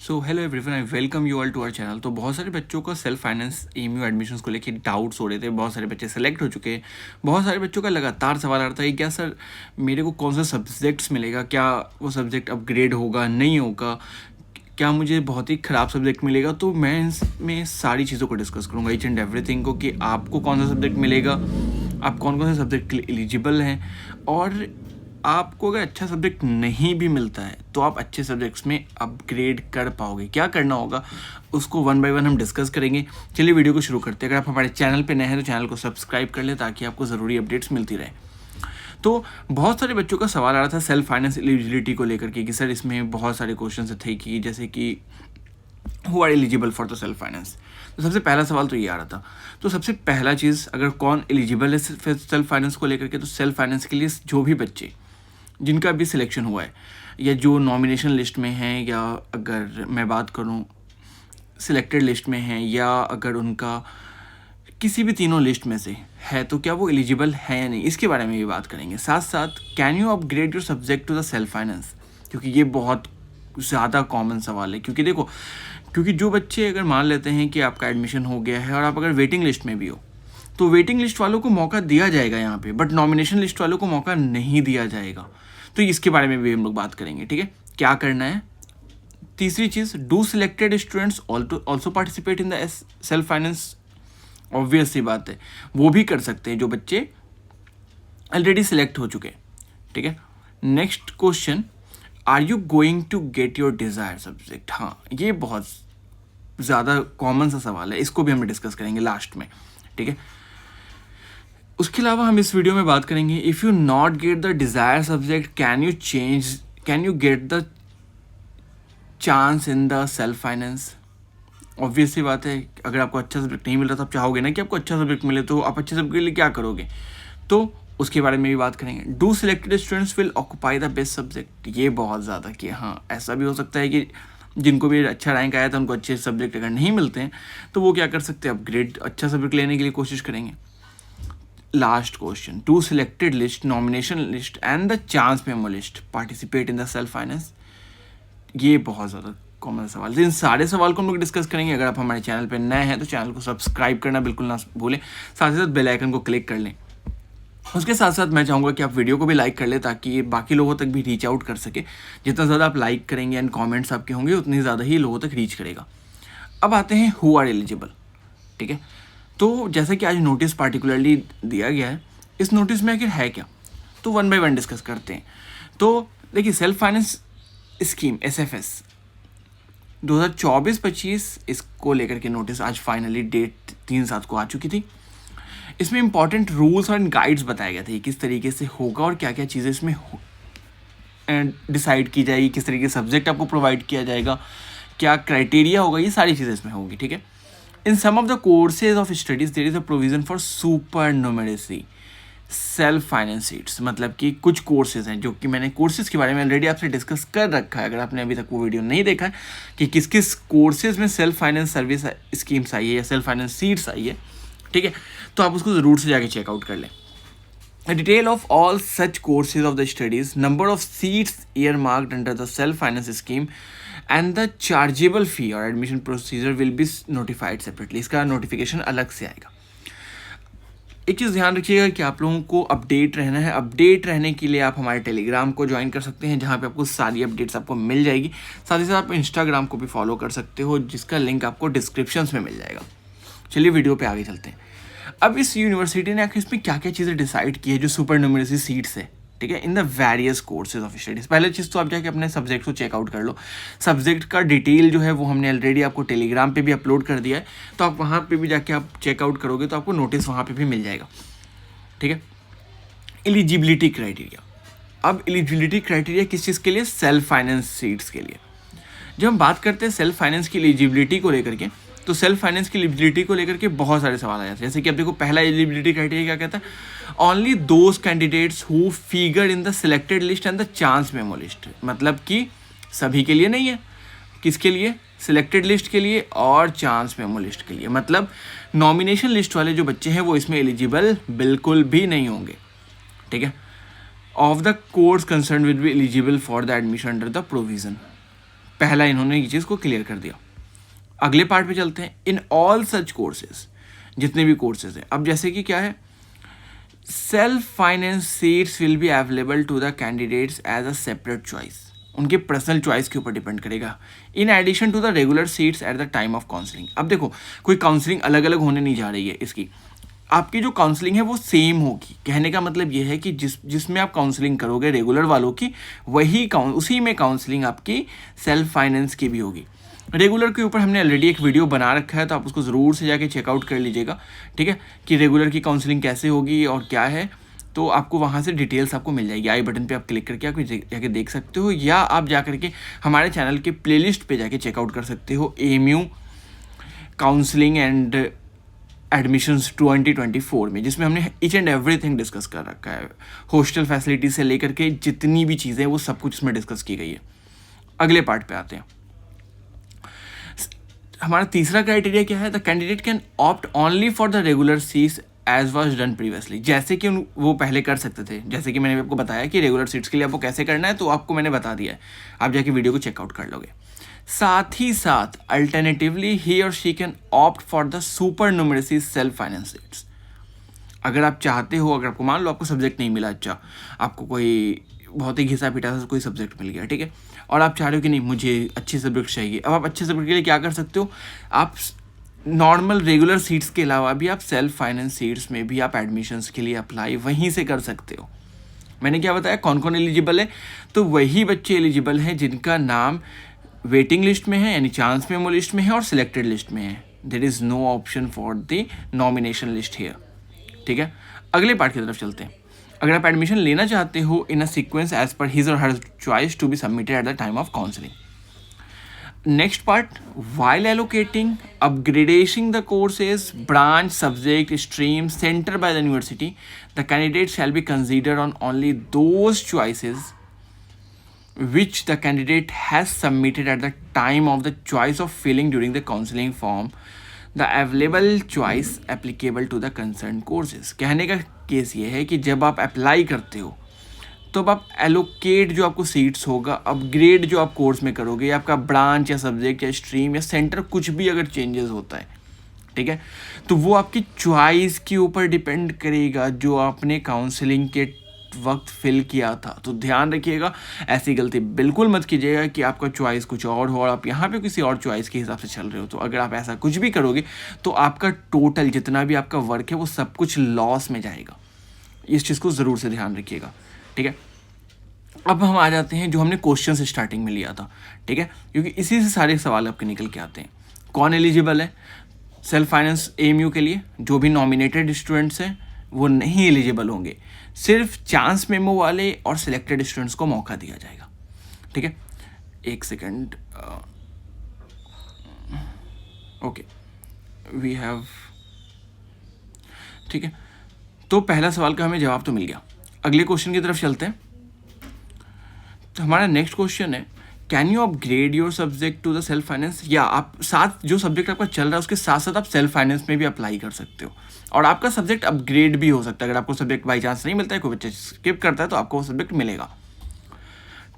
So hello everyone, I welcome you all to our channel. तो बहुत सारे बच्चों को सेल्फ फाइनेंस एमयू एडमिशन्स को लेकर डाउट्स हो रहे थे। बहुत सारे बच्चे सेलेक्ट हो चुके हैं। बहुत सारे बच्चों का लगातार सवाल आ रहा था कि क्या सर मेरे को कौन सा सब्जेक्ट्स मिलेगा, क्या वो सब्जेक्ट अपग्रेड होगा नहीं होगा, क्या मुझे बहुत ही ख़राब सब्जेक्ट मिलेगा। तो मैं इसमें सारी चीज़ों को डिस्कस करूँगा, ईच एंड एवरीथिंग को, कि आपको कौन सा सब्जेक्ट मिलेगा, आप कौन कौन से सब्जेक्ट के लिए एलिजिबल हैं, और आपको अगर अच्छा सब्जेक्ट नहीं भी मिलता है तो आप अच्छे सब्जेक्ट्स में अपग्रेड कर पाओगे। क्या करना होगा उसको वन बाय वन हम डिस्कस करेंगे। चलिए वीडियो को शुरू करते हैं। अगर आप हमारे चैनल पे नए हैं तो चैनल को सब्सक्राइब कर लें ताकि आपको ज़रूरी अपडेट्स मिलती रहे। तो बहुत सारे बच्चों का सवाल आ रहा था सेल्फ फाइनेंस एलिजिबिलिटी को लेकर के कि सर इसमें बहुत सारे क्वेश्चन थे कि जैसे कि who are eligible for the self finance. तो सबसे पहला सवाल तो ये आ रहा था। तो सबसे पहला चीज़, अगर कौन एलिजिबल है सेल्फ फाइनेंस को लेकर के, तो सेल्फ फाइनेंस के लिए जो भी बच्चे जिनका भी सिलेक्शन हुआ है या जो नॉमिनेशन लिस्ट में हैं, या अगर मैं बात करूं सिलेक्टेड लिस्ट में हैं, या अगर उनका किसी भी तीनों लिस्ट में से है, तो क्या वो एलिजिबल है या नहीं, इसके बारे में भी बात करेंगे। साथ साथ can you upgrade your subject to the self finance, क्योंकि ये बहुत ज़्यादा कॉमन सवाल है। क्योंकि देखो, क्योंकि जो बच्चे अगर मान लेते हैं कि आपका एडमिशन हो गया है और आप अगर वेटिंग लिस्ट में भी हो, तो वेटिंग लिस्ट वालों को मौका दिया जाएगा यहाँ पे, बट नॉमिनेशन लिस्ट वालों को मौका नहीं दिया जाएगा। तो इसके बारे में भी हम लोग बात करेंगे, ठीक है, क्या करना है। तीसरी चीज़, do selected students also participate in the self finance. Obvious सी बात है, वो भी कर सकते हैं जो बच्चे ऑलरेडी सिलेक्ट हो चुके हैं, ठीक है। Next question, are you going to get your desire subject. हाँ, ये बहुत ज़्यादा कॉमन सा सवाल है, इसको भी हम डिस्कस करेंगे लास्ट में, ठीक है। उसके अलावा हम इस वीडियो में बात करेंगे, if you not get the desire subject can you get the chance in the self finance. Obvious सी बात है, अगर आपको अच्छा सब्जेक्ट नहीं मिल रहा तो आप चाहोगे ना कि आपको अच्छा सब्जेक्ट मिले, तो आप अच्छे सब्जेक्ट के लिए क्या करोगे, तो उसके बारे में भी बात करेंगे। Do selected students will occupy the best subject. ये बहुत ज़्यादा कि हाँ, ऐसा भी हो सकता है कि जिनको भी अच्छा रैंक आया था उनको अच्छे सब्जेक्ट अगर नहीं मिलते हैं तो वो क्या कर सकते हैं, अपग्रेड अच्छा सब्जेक्ट लेने के लिए कोशिश करेंगे। Last question, two selected list, nomination list and the chance memo list participate in the self finance. ये बहुत ज़्यादा कॉमन सवाल है। इन सारे सवाल को हम लोग डिस्कस करेंगे। अगर आप हमारे चैनल पर नए हैं तो चैनल को सब्सक्राइब करना बिल्कुल ना भूलें, साथ ही साथ बेल आइकन को क्लिक कर लें। उसके साथ साथ मैं चाहूँगा कि आप वीडियो को भी लाइक कर लें ताकि ये बाकी लोगों तक भी रीच आउट कर सके। जितना ज़्यादा आप लाइक करेंगे एंड कमेंट्स आपके होंगे उतनी ज़्यादा ही लोगों तक रीच करेगा। अब आते हैं हु आर एलिजिबल, ठीक है। तो जैसा कि आज नोटिस पार्टिकुलरली दिया गया है, इस नोटिस में आखिर है क्या, तो वन बाय वन डिस्कस करते हैं। तो देखिए, सेल्फ फाइनेंस स्कीम SFS 2024-25 इसको लेकर के नोटिस आज फाइनली डेट 3/7 को आ चुकी थी। इसमें इंपॉर्टेंट रूल्स और गाइड्स बताए गए थे किस तरीके से होगा और क्या क्या चीज़ें इसमें डिसाइड की जाएगी, किस तरीके से सब्जेक्ट आपको प्रोवाइड किया जाएगा, क्या क्राइटेरिया होगा, ये सारी चीज़ें इसमें होगी, ठीक है। In some of the courses of studies there is a provision for supernumerary self finance seats. मतलब कि कुछ कोर्सेज हैं जो कि मैंने कोर्सेज के बारे में ऑलरेडी आपसे डिस्कस कर रखा है, अगर आपने अभी तक वो वीडियो नहीं देखा है कि किस किस कोर्सेज में सेल्फ फाइनेंस सर्विस स्कीम्स आई है या सेल्फ फाइनेंस सीट्स आई है, ठीक है, तो आप उसको ज़रूर से जाके चेकआउट कर लें। A detail of all such courses of the studies, number of seats earmarked under the self-finance scheme, and the chargeable fee or admission procedure will be notified separately. इसका नोटिफिकेशन अलग से आएगा। एक चीज़ ध्यान रखिएगा कि आप लोगों को अपडेट रहना है। अपडेट रहने के लिए आप हमारे टेलीग्राम को ज्वाइन कर सकते हैं, जहाँ पे आपको सारी अपडेट्स आपको मिल जाएगी। साथ ही साथ आप इंस्टाग्राम को भी फॉलो कर सकते हो, जिसका लिंक आपको डिस्क्रिप्शन में मिल जाएगा। चलिए वीडियो पे आगे चलते हैं। अब इस यूनिवर्सिटी ने आखिर इसमें क्या क्या चीज़ें डिसाइड की है जो सुपर न्यूमेरेसी सीट्स है, ठीक है, in the various courses of studies. पहले चीज़ तो आप जाके अपने सब्जेक्ट को चेकआउट कर लो। सब्जेक्ट का डिटेल जो है वो हमने ऑलरेडी आपको टेलीग्राम पे भी अपलोड कर दिया है, तो आप वहाँ पे भी जाके आप चेकआउट करोगे तो आपको नोटिस वहाँ पे भी मिल जाएगा, ठीक है। एलिजिबिलिटी क्राइटेरिया, अब एलिजिबिलिटी क्राइटेरिया किस चीज़ के लिए, सेल्फ फाइनेंस सीट्स के लिए। जब हम बात करते हैं सेल्फ फाइनेंस की एलिजिबिलिटी को लेकर के, तो सेल्फ फाइनेंस की एलिजिबिलिटी को लेकर के बहुत सारे सवाल आ जाते हैं। जैसे कि अब देखो, पहला एलिजिबिलिटी क्राइटेरिया क्या कहता है, only those candidates who figure in the selected list and the chance memo list. मतलब कि सभी के लिए नहीं है, किसके लिए, सिलेक्टेड लिस्ट के लिए और चांस मेमो लिस्ट के लिए। मतलब नॉमिनेशन लिस्ट वाले जो बच्चे हैं वो इसमें एलिजिबल बिल्कुल भी नहीं होंगे, ठीक है। Of the course concern will be eligible for the admission under the provision. पहला इन्होंने ये चीज़ को क्लियर कर दिया। अगले पार्ट पे चलते हैं। इन ऑल सच कोर्सेज, जितने भी कोर्सेज हैं, अब जैसे कि क्या है, self finance seats will be available to the candidates as a separate choice, उनके पर्सनल चॉइस के ऊपर डिपेंड करेगा, in addition to the regular seats at the time of counselling. अब देखो, कोई काउंसलिंग अलग अलग होने नहीं जा रही है इसकी, आपकी जो काउंसलिंग है वो सेम होगी। कहने का मतलब ये है कि जिसमें आप काउंसलिंग करोगे रेगुलर वालों की, उसी में काउंसलिंग आपकी सेल्फ फाइनेंस की भी होगी। रेगुलर के ऊपर हमने ऑलरेडी एक वीडियो बना रखा है, तो आप उसको ज़रूर से जाके चेकआउट कर लीजिएगा, ठीक है, कि रेगुलर की काउंसलिंग कैसे होगी और क्या है। तो आपको वहाँ से डिटेल्स आपको मिल जाएगी। आई बटन पे आप क्लिक करके आप जाके देख सकते हो, या आप जा करके हमारे चैनल के प्लेलिस्ट पे जाके चेकआउट कर सकते हो AMU काउंसलिंग एंड एडमिशन्स 2024 में, जिसमें हमने ईच एंड एवरीथिंग डिस्कस कर रखा है। हॉस्टल फैसिलिटी से लेकर के जितनी भी चीज़ें वो सब कुछ इसमें डिस्कस की गई है। अगले पार्ट पे आते हैं। हमारा तीसरा क्राइटेरिया क्या है, the candidate can opt only for the regular seats as was done previously. जैसे कि वो पहले कर सकते थे, जैसे कि मैंने आपको बताया कि रेगुलर सीट्स के लिए आपको कैसे करना है, तो आपको मैंने बता दिया है, आप जाके वीडियो को चेकआउट कर लोगे। साथ ही साथ अल्टरनेटिवली ही और she can opt for the super numeracy self finance seats. अगर आप चाहते हो, अगर आपको मान लो आपको सब्जेक्ट नहीं मिला, अच्छा आपको कोई बहुत ही घिसा पिटा सा कोई सब्जेक्ट मिल गया, ठीक है, और आप चाह रहे हो कि नहीं मुझे अच्छे सब्जेक्ट चाहिए, अब आप अच्छे सब्जेक्ट के लिए क्या कर सकते हो, आप नॉर्मल रेगुलर सीट्स के अलावा भी आप सेल्फ फाइनेंस सीट्स में भी आप एडमिशन्स के लिए अप्लाई वहीं से कर सकते हो। मैंने क्या बताया, कौन कौन एलिजिबल है, तो वही बच्चे एलिजिबल हैं जिनका नाम वेटिंग लिस्ट में है, यानी चांस मेमो लिस्ट में है, और सिलेक्टेड लिस्ट में है। There is no option for the nomination list here, ठीक है। अगले पार्ट की तरफ चलते हैं। अगर आप एडमिशन लेना चाहते हो in a sequence as per his or her choice to be submitted at the time of counselling. Next part, while allocating, upgrading the courses, branch, subject, stream, center by the university, the candidate shall be considered on only those choices which the candidate has submitted at the time of the choice of filling during the counseling form, the available choice applicable to the concerned courses। कहने का case ये है कि जब आप apply करते हो तो अब आप एलोकेट जो आपको सीट्स होगा, अपग्रेड जो आप कोर्स में करोगे, आपका ब्रांच या सब्जेक्ट या स्ट्रीम या सेंटर कुछ भी अगर चेंजेस होता है, ठीक है, तो वो आपकी चॉइस के ऊपर डिपेंड करेगा जो आपने काउंसलिंग के वक्त फिल किया था। तो ध्यान रखिएगा, ऐसी गलती बिल्कुल मत कीजिएगा कि आपका चॉइस कुछ और हो और आप यहाँ पे किसी और चॉइस के हिसाब से चल रहे हो। तो अगर आप ऐसा कुछ भी करोगे तो आपका टोटल जितना भी आपका वर्क है वो सब कुछ लॉस में जाएगा। इस चीज़ को ज़रूर से ध्यान रखिएगा, ठीक है। अब हम आ जाते हैं जो हमने क्वेश्चन से स्टार्टिंग में लिया था, ठीक है, क्योंकि इसी से सारे सवाल आपके निकल के आते हैं। कौन एलिजिबल है सेल्फ फाइनेंस AMU के लिए? जो भी नॉमिनेटेड स्टूडेंट्स हैं वो नहीं एलिजिबल होंगे, सिर्फ चांस मेमो वाले और सिलेक्टेड स्टूडेंट्स को मौका दिया जाएगा, ठीक है। एक सेकेंड, ओके, वी हैव, ठीक है। तो पहला सवाल का हमें जवाब तो मिल गया। अगले क्वेश्चन की तरफ चलते हैं। तो हमारा नेक्स्ट क्वेश्चन है, can you upgrade your subject to the self finance? या आप साथ जो सब्जेक्ट आपका चल रहा है उसके साथ साथ आप सेल्फ फाइनेंस में भी अप्लाई कर सकते हो, और आपका सब्जेक्ट अपग्रेड भी हो सकता है। अगर आपको सब्जेक्ट बाई चांस नहीं मिलता है, कोई बच्चा स्किप करता है, तो आपको वो सब्जेक्ट मिलेगा।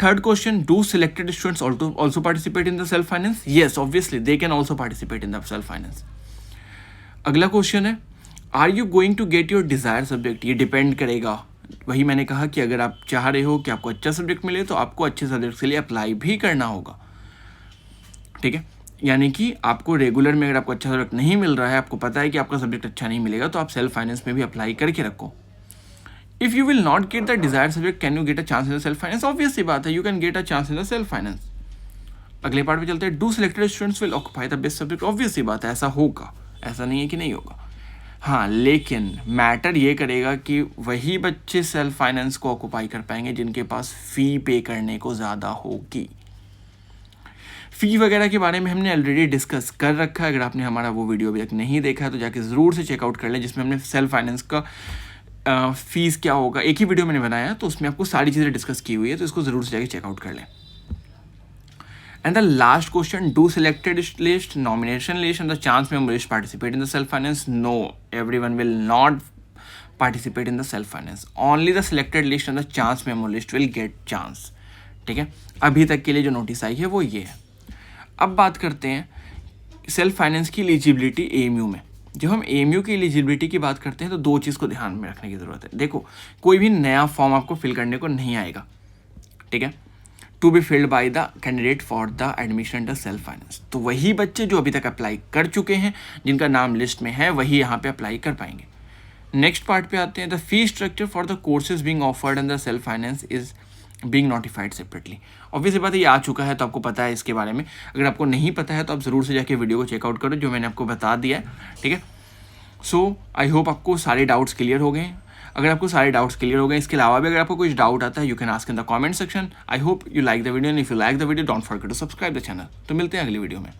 Third question, do selected students also participate in the self finance? Yes, obviously they can also participate in the self finance. अगला क्वेश्चन है, are you going to get your desire subject? ये depend करेगा, वही मैंने कहा कि अगर आप चाह रहे हो कि आपको अच्छा सब्जेक्ट मिले तो आपको अच्छे सब्जेक्ट के लिए अप्लाई भी करना होगा, ठीक है। यानी कि आपको रेगुलर में अगर आपको अच्छा सब्जेक्ट नहीं मिल रहा है, आपको पता है कि आपका सब्जेक्ट अच्छा नहीं मिलेगा, तो आप सेल्फ फाइनेंस में भी अप्लाई करके रखो। If you will not get the desired subject, can you get a chance in the self finance? Obvious सी बात है, you can get a chance in the self finance. अगले पार्ट पे चलते हैं, do selected students will occupy the best subject? Obvious सी बात है, ऐसा होगा, ऐसा नहीं है कि नहीं होगा। हाँ, लेकिन मैटर ये करेगा कि वही बच्चे सेल्फ फाइनेंस को ऑक्यूपाई कर पाएंगे जिनके पास फ़ी पे करने को ज़्यादा होगी। फ़ी वगैरह के बारे में हमने ऑलरेडी डिस्कस कर रखा है। अगर आपने हमारा वो वीडियो अभी तक नहीं देखा है तो जाके ज़रूर से चेकआउट कर लें, जिसमें हमने सेल्फ फाइनेंस का फ़ीस क्या होगा एक ही वीडियो मैंने बनाया, तो उसमें आपको सारी चीज़ें डिस्कस की हुई है, तो इसको ज़रूर से जाके चेकआउट कर लें। And the last question, do selected list, nomination list and the chance memo list participate in the self-finance? No, everyone will not participate in the self-finance. Only the selected list and the chance memo list will get chance. ठीक है, अभी तक के लिए जो notice आई है वो ये है। अब बात करते हैं सेल्फ फाइनेंस की एलिजिबिलिटी एएमयू में। जब हम एएमयू की एलिजिबिलिटी की बात करते हैं तो दो चीज़ को ध्यान में रखने की ज़रूरत है। देखो, कोई भी नया फॉर्म आपको फिल करने को नहीं आएगा, ठीक है, to be filled by the candidate for the admission under self finance. तो वही बच्चे जो अभी तक अप्लाई कर चुके हैं, जिनका नाम लिस्ट में है, वही यहाँ पे अप्लाई कर पाएंगे। नेक्स्ट पार्ट पे आते हैं, the fee structure for the courses being offered under self finance is being notified separately. Obviously बात है, ये आ चुका है तो आपको पता है इसके बारे में। अगर आपको नहीं पता है तो आप ज़रूर से जाके वीडियो को चेकआउट करो जो मैंने आपको बता दिया है, ठीक है। सो आई होप आपको सारे डाउट्स क्लियर हो गए। अगर आपको सारे डाउट्स क्लियर हो गए, इसके अलावा भी अगर आपको कुछ डाउट आता है, you can ask in the comment section. I hope you like the video and if you like the video don't forget to subscribe the channel. तो मिलते हैं अगली वीडियो में।